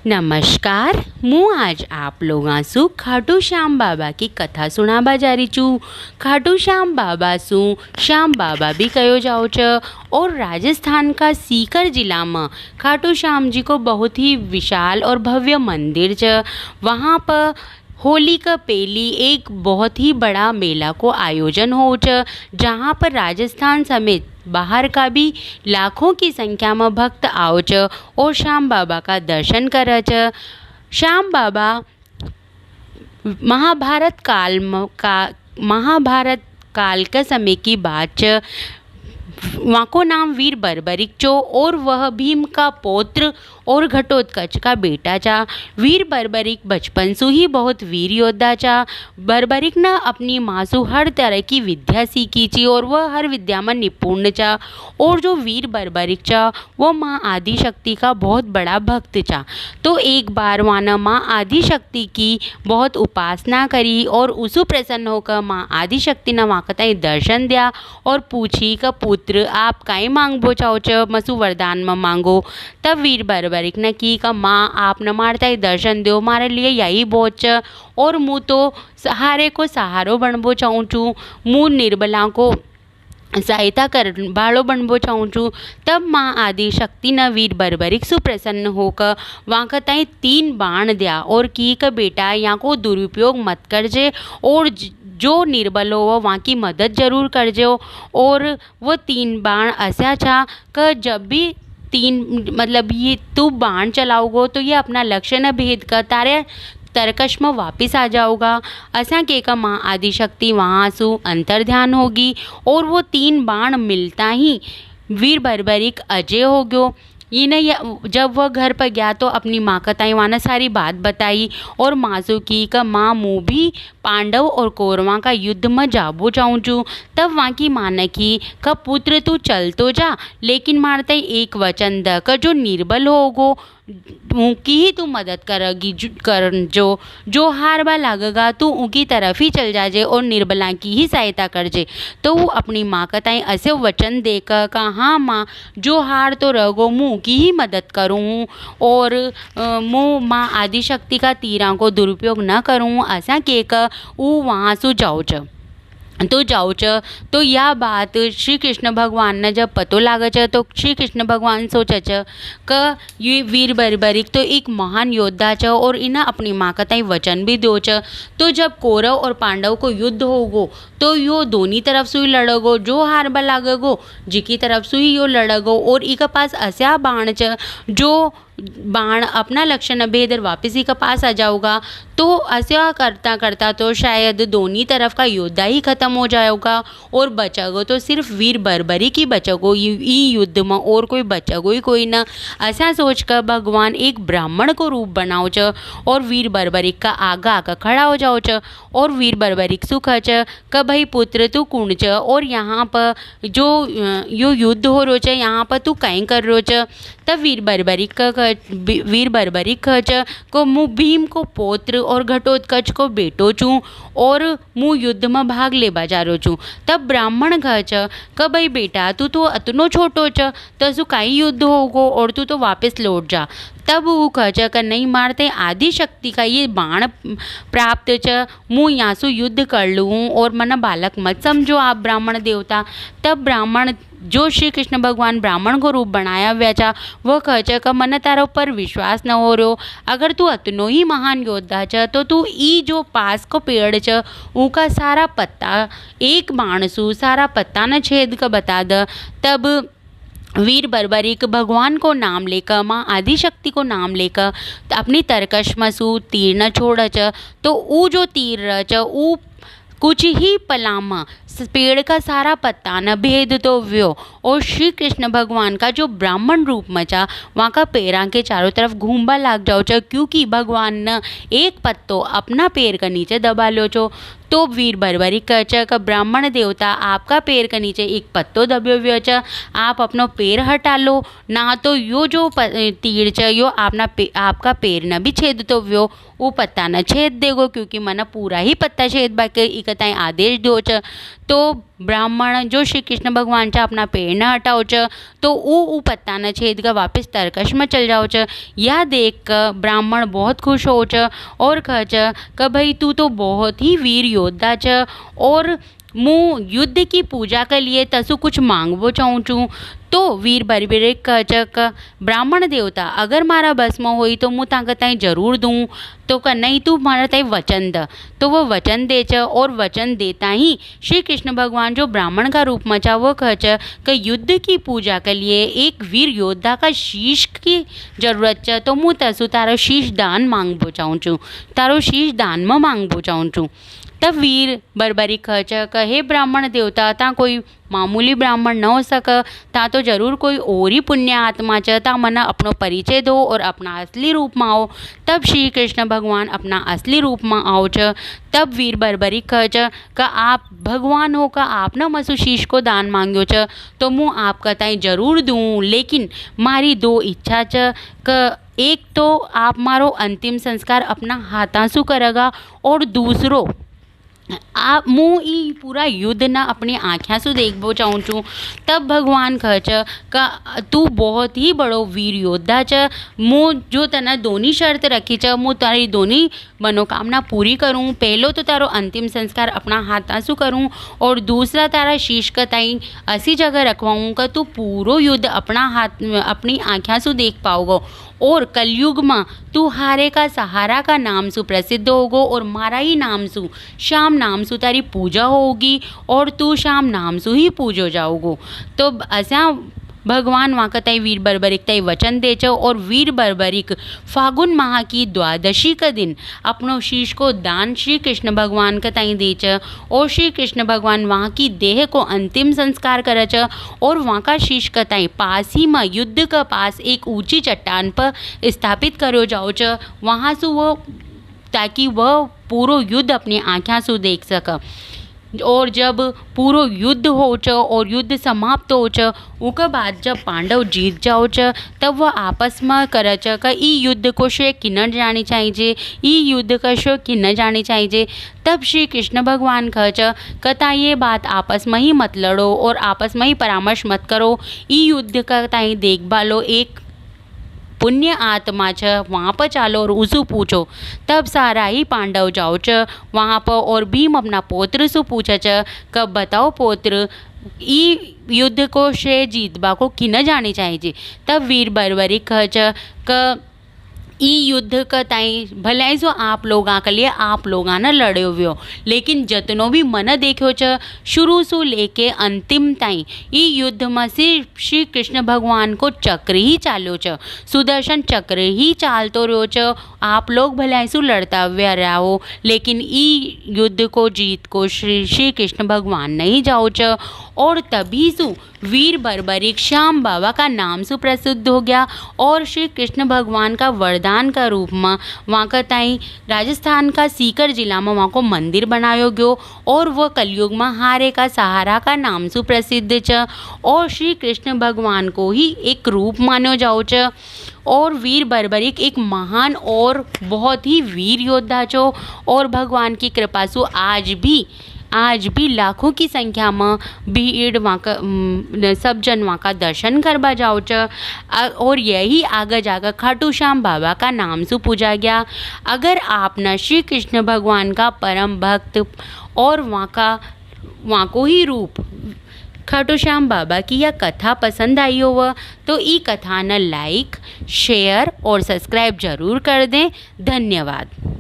नमस्कार। હું આજ આપ લોગાસુ ખાટુ શ્યામ બાબા की कथा सुनाबा जा रही छू। खाटू श्याम बाबा सु श्याम बाबा भी कहो जाओ च। और राजस्थान का सीकर जिला में खाटू श्याम जी को बहुत ही विशाल और भव्य मंदिर च। वहाँ पर होली का पहली एक बहुत ही बड़ा मेला को आयोजन हो च, जहाँ पर राजस्थान समेत बाहर का भी लाखों की संख्या में भक्त आओ च और श्याम बाबा का दर्शन कर च। श्याम बाबा महाभारत काल का समय की बात च। वहाँ को नाम वीर बर्बरिक चो और वह भीम का पौत्र और घटोत्कच का बेटा चा। वीर बर्बरिक बचपन से ही बहुत वीर योद्धा चा। बर्बरिक ने अपनी माँ से हर तरह की विद्या सीखी थी और वह हर विद्या में निपुण चा। और जो वीर बर्बरिक चा वो माँ आदि शक्ति का बहुत बड़ा भक्त चा। तो एक बार वहाँ ने माँ आदि शक्ति की बहुत उपासना करी और उसु प्रसन्न होकर माँ आदि शक्ति ने वहाँ का दर्शन दिया और पूछी का पुत्र आप काई मांगबो चाहो च, मसु वरदान में मांगो। तब वीर बर्बरिक ने की का माँ आपने मारता ही दर्शन दो, मारे लिए यही बहुत च। और मुँह तो सहारे को सहारो बनबो चाहूँ छूँ, मुँह निर्बला को सहायता कर बाड़ो बनबो चाहूँ छूँ। तब माँ आदि शक्ति न वीर बर्बरिक सुप्रसन्न होकर वहाँ का ताई 3 बाण दिया और की का बेटा यहाँ को दुरुपयोग मत करजे और जो निर्बल हो वहाँ की मदद जरूर करजो। और वो 3 बाण ऐसा था कि जब भी 3 मतलब ये तू बाण चलाओगो तो ये अपना लक्ष्य न भेद कर तारे तरकश में वापस आ जाओगा। ऐसा के का माँ आदि शक्ति वहाँ सु अंतर ध्यान होगी और वो 3 बाण मिलता ही वीर बर्बरिक अजय हो गयो। ये नहीं जब वह घर पर गया तो अपनी माँ का ताई वहाँ सारी बात बताई और मासू की का माँ मुँह भी पांडव और कौरवा का युद्ध में जाबो चाहूँ छूँ। तब वहाँ की माँ ने की का पुत्र तू चल तो जा, लेकिन मारते एक वचन द कर जो निर्बल होगो उनकी ही तू मदद करेगी कर जो हारबा लागेगा तू उनकी तरफ ही चल जाजे और निर्बला की ही सहायता करजे। तो वो अपनी माँ का ताई ऐसे वचन देकर का हाँ माँ जो हार तो रहोगो मुँह की ही मदद करूँ और मुँह माँ आदि शक्ति का तीरा को दुरुपयोग न करूँ। ऐसा के कर वो वहाँ से जाओ च। तो यह बात श्री कृष्ण भगवान ने जब पतो लागे च तो श्री कृष्ण भगवान सोचे च कि ये वीर बर्बरिक तो एक महान योद्धा च और इन्हें अपनी माँ का ताई वचन भी दो च। तो जब कौरव और पांडव को युद्ध होगो तो यो दोनों तरफ से ही लड़गो, जो हारबा लागेगो जी की तरफ से ही यो लड़गो। और इनके पास ऐसा बाण च जो बाण अपना लक्ष्य न भेदर वापस ही के पास आ जाओगा। तो ऐसा करता करता तो शायद दोनों तरफ का योद्धा ही खत्म हो जाएगा और बचेगो तो सिर्फ वीर बर्बरिक ही बचेगो ई युद्ध में और कोई बचेगो ही कोई ना। ऐसा सोच कर भगवान एक ब्राह्मण को रूप बनाओ च और वीर बर्बरिक का आगा आकर खड़ा हो जाओ च। और वीर बर्बरिक सुख च क भाई पुत्र तू कुण च और यहाँ पर जो यो युद्ध हो रो च यहाँ पर तू कहीं कर रो च। तब वीर बर्बरिक च को मुँह भीम को पौत्र और घटोत्कच को बेटो चूँ और मुँह युद्ध में भाग ले बाजारो चूँ। तब ब्राह्मण कह च क भाई बेटा तू तो अतनो छोटो च तो सु काई युद्ध होगो और तू तो वापस लौट जा। तब वो कह च कर नहीं मारते आदि शक्ति का ये बाण प्राप्त च मुँह यहाँ से युद्ध कर लूँ और मना बालक मत समझो आप ब्राह्मण देवता। तब ब्राह्मण जो श्री कृष्ण भगवान ब्राह्मण को रूप बनाया हुआ था वह कह च का मन तारा ऊपर विश्वास न हो रो, अगर तू अतनो ही महान योद्धा च तो तू ई जो पास को पेड़ च उनका सारा पत्ता एक बाण सु सारा पत्ता न छेद का बता द। तब वीर बर्बरिक भगवान को नाम लेकर माँ आदि शक्ति को नाम लेकर अपनी तरकश मसू तीर न छोड़ च। तो वो जो तीर च वो कुछ ही पलामा पेड़ का सारा पत्ता न भेद तो व्यो और श्री कृष्ण भगवान का जो ब्राह्मण रूप मचा वहाँ का पैरा के चारों तरफ घूमबा लाग जाओ च, क्योंकि भगवान न एक पत्तो अपना पैर का नीचे दबा लो चो। तो वीर बर्बरिक कह च ब्राह्मण देवता आपका पैर के नीचे एक पत्तो दब्यो हुआ च, आप अपनो पैर हटा लो, ना तो यो जो तीर च यो आपका पैर न भी छेद तो व्यो, वो पत्ता न छेद देगो, क्योंकि मन पूरा ही पत्ता छेद बाके इक ताई आदेश दो च। तो ब्राह्मण जो श्री कृष्ण भगवान च अपना पैर न हटाओ च, तो वो पत्ता न छेद कर वापस तरकश में चल जाओ च। यह देख कर ब्राह्मण बहुत खुश हो च और कह च कि भाई तू तो बहुत ही वीर योद्धा च, और मुँ युद्ध की पूजा के लिए तसु कुछ मांगवो चाहूँ छूँ। तो वीर बर्बरिक कह च ब्राह्मण देवता अगर मारा बस में होई तो मुँ तांके ताई जरूर दूँ, तो का नहीं तू मारा ताई वचन द। तो वो वचन दे च, और वचन देता ही श्री कृष्ण भगवान जो ब्राह्मण का रूप में चा वो कह च कि युद्ध की पूजा के लिए एक वीर योद्धा का शीश की जरूरत च, तो मुँ तसु तारो शीश दान मांगबो चाहूँ छूँ, तारो शीश दान में मांगबो चाहूँ छूँ। तब वीर बर्बरिक कह च हे ब्राह्मण देवता, ता कोई मामूली ब्राह्मण न हो सक, ता तो जरूर कोई और ही पुण्य आत्मा च, ता मना अपनो परिचय दो और अपना असली रूप में आओ। तब श्री कृष्ण भगवान अपना असली रूप में आओ च। तब वीर बर्बरिक कह च आप भगवान हो का आपने मसु शीश को दान मांग्यो च, तो मुँ आपका ताई जरूर दूँ, लेकिन मारी दो इच्छा च क एक तो आप मारो अंतिम संस्कार अपना हाथांसु करेगा, और दूसरो आप मुँह ई पूरा युद्ध ना अपनी आँखों से देखबो चाहूँ छूँ। तब भगवान कह च का तू बहुत ही बड़ो वीर योद्धा च, मुँ जो तना दोनी शर्त रखी च, मुँ तारी दोनी मनोकामना पूरी करूँ। पहलो तो तारो अंतिम संस्कार अपना हाथांसु करूँ, और दूसरा तारा शीश का ताई ऐसी जगह रखवाऊँ का तू पूरो युद्ध अपनी आँखों से देख पाओगो, और कलयुग में तू हारे का सहारा का नाम सु प्रसिद्ध होगो, और मारा ही नाम सु शाम नाम सु तारी पूजा होगी, और तू शाम नाम सु ही पूजो जाओगो। तो ऐसा भगवान वहाँ ताई वीर बर्बरिक ताई वचन दे च, और वीर बर्बरिक फागुन माह की द्वादशी का दिन अपनो शीश को दान श्री कृष्ण भगवान का ताई दे च, और श्री कृष्ण भगवान वहाँ की देह को अंतिम संस्कार करे च, और वहाँ का शीश का ताई पास ही में युद्ध का पास एक ऊंची चट्टान पर स्थापित करो जाओ च, वहाँ से वो ताकि वह पूरो युद्ध अपनी आँखों से देख सक। और जब पूरो युद्ध हो च और युद्ध समाप्त हो च, उसके बाद जब पांडव जीत जाओ च, तब वह आपस में करे च कि ई युद्ध को श्रेय किन्ने जानी चाहिए, ई युद्ध का श्रेय किन्ने जानी चाहिए। तब श्री कृष्ण भगवान कह च कता ये बात आपस में ही मत लड़ो और आपस में ही परामर्श मत करो, ई युद्ध का ताई देखभालो एक पुण्य आत्मा छ, वहाँ पर चालो और उसु पूछो। तब सारा ही पांडव जाओ च वहाँ पर, और भीम अपना पौत्र से पूछे च कब बताओ पौत्र ई युद्ध को श्रेय जीतबा को किन जानी चाहिए। तब वीर बर्बरिक कह च क ई युद्ध का ताई भलाई जो आप लोगों के लिए आप लोगों ने लड़ो व्यो, लेकिन जतनों भी मन देखो च शुरू से लेके अंतिम ताई ई युद्ध में सिर्फ श्री कृष्ण भगवान को चक्र ही चालो च, सुदर्शन चक्र ही चालतो रहो च। आप लोग भलाई से लड़ता हुआ रहो, लेकिन ई युद्ध को जीत को श्री कृष्ण भगवान नहीं जाओ च। और तभी सु वीर बर्बरिक श्याम बाबा का नाम से प्रसिद्ध हो गया, और श्री कृष्ण भगवान का वरदान का रूप में वहाँ का ताई राजस्थान का सीकर जिला में वहाँ को मंदिर बनायो गयो, और वह कलयुग में हारे का सहारा का नाम से प्रसिद्ध च, और श्री कृष्ण भगवान को ही एक रूप मानो जाओ च। और वीर बर्बरिक एक महान और बहुत ही वीर योद्धा चो, और भगवान की कृपा से आज भी लाखों की संख्या में भीड़ वहाँ का सब जन वहाँ का दर्शन करवा जाओ च। और यही आगे जाकर खाटू श्याम बाबा का नाम से पूजा गया। अगर आपने श्री कृष्ण भगवान का परम भक्त और वहाँ को ही रूप खाटू श्याम बाबा की यह कथा पसंद आई हो तो ई कथा न लाइक शेयर और सब्सक्राइब जरूर कर दें। धन्यवाद।